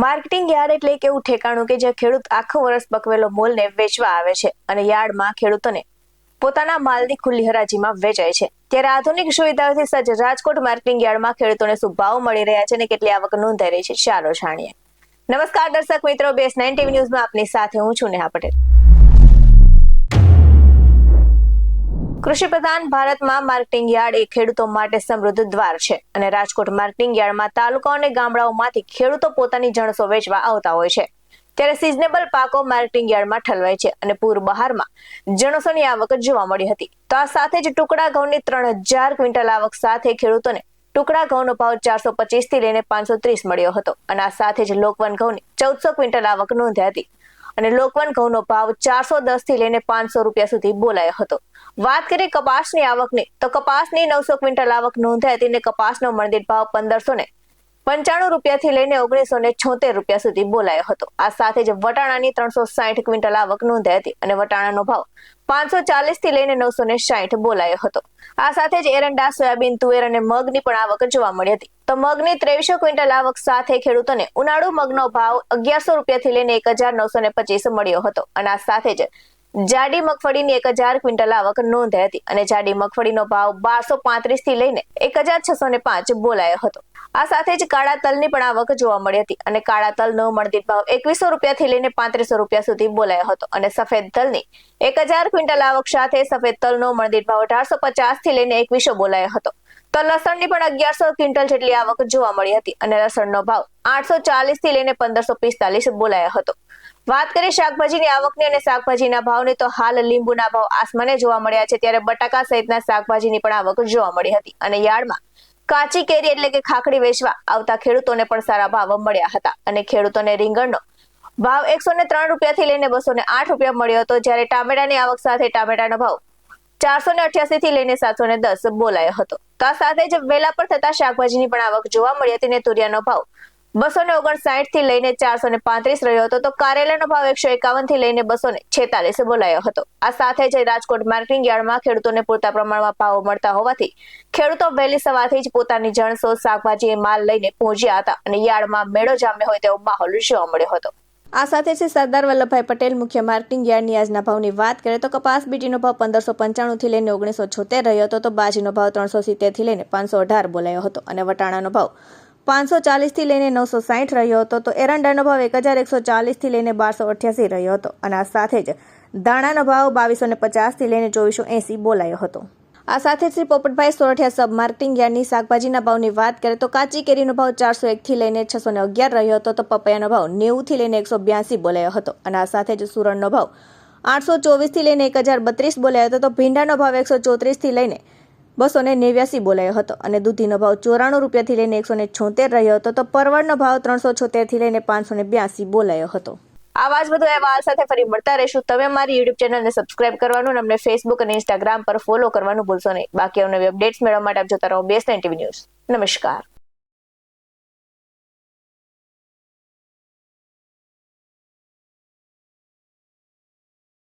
Marketing yard એટલે એક એવું ઠેકાણું કે જ્યાં ખેડૂત આખું વર્ષ પકવેલો મોલને વેચવા આવે છે અને યાર્ડમાં ખેડૂતોને પોતાના માલની ખુલ્લી હરાજીમાં વેચાય છે। ત્યારે આધુનિક સુવિધાઓથી સજ્જ રાજકોટ માર્કેટિંગ યાર્ડમાં ખેડૂતોને શું ભાવ મળી રહ્યા છે અને કેટલી આવક નોંધાઈ રહી છે, ચાલો જાણીએ। નમસ્કાર દર્શક મિત્રો, BS9 TV ન્યૂઝમાં આપની સાથે હું છું નેહા પટેલ। કૃષિ પ્રધાન ભારતમાં માર્કેટિંગ યાર્ડ એ ખેડૂતો માટે સમૃદ્ધ દ્વાર છે અને રાજકોટ માર્કેટિંગ યાર્ડમાં તાલુકાઓ અને ગામડાઓમાંથી ખેડૂતો પોતાની જણસો વેચવા આવતા હોય છે। ત્યારે સિઝનેબલ પાકો માર્કેટિંગ યાર્ડમાં ઠલવાય છે અને પૂર બહારમાં જણસોની આવક જોવા મળી હતી। તો આ સાથે જ ટુકડા ઘઉંની 3000 ક્વિન્ટલ આવક સાથે ખેડૂતોને ટુકડા ઘઉંનો ભાવ 425 થી લઈને 530 મળ્યો હતો અને આ સાથે જ લોકવન ઘઉંની 1400 ક્વિન્ટલ આવક નોંધાઈ હતી અને લોકવન ઘઉંનો ભાવ 410 થી લઈને 500 રૂપિયા સુધી બોલાયો હતો। વાત કરીએ કપાસની આવકની તો કપાસની 900 ક્વિન્ટલ આવક નોંધાઈ હતી અને કપાસનો મણદીઠ ભાવ 1595 રૂપિયાથી લઈને 1976 રૂપિયા સુધી બોલાયો હતો। આ સાથે જ વટાણાની 360 ક્વિન્ટલ આવક નોંધાઈ હતી અને વટાણાનો ભાવ 540 થી લઈને 960 બોલાયો હતો। આ સાથે જ એરંડા, સોયાબીન, તુવેર અને મગની પણ આવક જોવા મળી હતી। તો મગની 2300 ક્વિન્ટલ આવક સાથે ખેડૂતોને ઉનાળુ મગનો ભાવ 1100 રૂપિયાથી લઈને 1925 મળ્યો હતો અને આ સાથે જ જાડી મગફળીની 1000 ક્વિન્ટલ આવક નોંધાઈ હતી અને જાડી મગફળીનો ભાવ 1235 થી લઈને 1605 બોલાયો હતો। આ સાથે જ કાળા તલની પણ આવક જોવા મળી હતી અને કાળા તલનો મણદીઠ ભાવ 2100 રૂપિયાથી લઈને 3500 રૂપિયા સુધી બોલાયો હતો અને સફેદ તલની 1000 ક્વિન્ટલ આવક સાથે સફેદ તલનો મણદીઠ ભાવ 1850 થી લઈને 2100 બોલાયો હતો। તો લસણની પણ 1100 ક્વિન્ટલ જેટલી આવક જોવા મળી હતી અને લસણનો ભાવ 840 થી લઈને 1545 બોલાયો હતો। વાત કરીએ શાકભાજીની આવકની અને શાકભાજીના ભાવની તો હાલ લીંબુના ભાવ આસમાને જોવા મળ્યા છે, ત્યારે બટાકા સહિતના શાકભાજીની પણ આવક જોવા મળી હતી અને યાર્ડમાં કાચી કેરી એટલે કે ખાખડી વેચવા આવતા ખેડૂતોને પણ સારા ભાવ મળ્યા હતા અને ખેડૂતોને રીંગણનો ભાવ 103 રૂપિયાથી લઈને 208 રૂપિયા મળ્યો હતો, જ્યારે ટામેટાની આવક સાથે ટામેટાનો ભાવ 488 થી લઈને 710 બોલાયો હતો। તો આ સાથે જ વેલા પર થતા શાકભાજીની પણ આવક જોવા મળી હતી અને તુરિયાનો ભાવ 259 થી લઈને 435 રહ્યો હતો, તો કારેલાનો ભાવ 151 થી લઈને 246 બોલાયો હતો। આ સાથે જ રાજકોટ માર્કેટિંગ યાર્ડમાં ખેડૂતોને પૂરતા પ્રમાણમાં ભાવ મળતા હોવાથી ખેડૂતો વહેલી સવારથી જ પોતાની જણસો શાકભાજી માલ લઈને પહોંચ્યા હતા અને યાર્ડમાં મેળો જામ્યો હોય તેવો માહોલ જોવા મળ્યો હતો। આ સાથે છે સરદાર વલ્લભભાઈ પટેલ મુખ્ય માર્કેટિંગ યાર્ડની આજના ભાવની વાત કરીએ તો કપાસ બીટીનો ભાવ 1595 થી લઈને 1976 રહ્યો હતો, તો બાજીનો ભાવ 370 થી લઈને 518 બોલાયો હતો અને વટાણાનો ભાવ 540 થી લઈને 960 રહ્યો હતો, તો એરંડાનો ભાવ 1140 થી લઈને 1288 રહ્યો હતો અને આ સાથે જ દાણાનો ભાવ 2250 થી લઈને 2480 બોલાયો હતો। આ સાથે શ્રી પોપટભાઈ સોરઠિયા સબ માર્કેટિંગ યાર્ડની શાકભાજીના ભાવની વાત કરીએ તો કાચી કેરીનો ભાવ 401 થી લઈને 611 રહ્યો હતો, તો પપૈયાનો ભાવ 90 થી લઈને 182 બોલાયો હતો અને આ સાથે જ સુરણનો ભાવ 824 થી લઈને 1032 બોલાયો હતો, તો ભીંડાનો ભાવ 134 થી લઈને 289 બોલાયો હતો અને દૂધીનો ભાવ 94 રૂપિયાથી લઈને 176 રહ્યો હતો, તો પરવળનો ભાવ 376 થી લઈને 582 બોલાયો હતો। આવા જ વધુ અહેવાલ સાથે ફરી મળતા રહીશું। તમે અમારી YouTube ચેનલને સબસ્ક્રાઇબ કરવાનું અને અમને Facebook અને Instagram પર ફોલો કરવાનું ભૂલશો નહીં। બાકી અવનવી અપડેટ્સ મેળવવા માટે આપ જોતા રહો BS9 TV ન્યૂઝ। નમસ્કાર।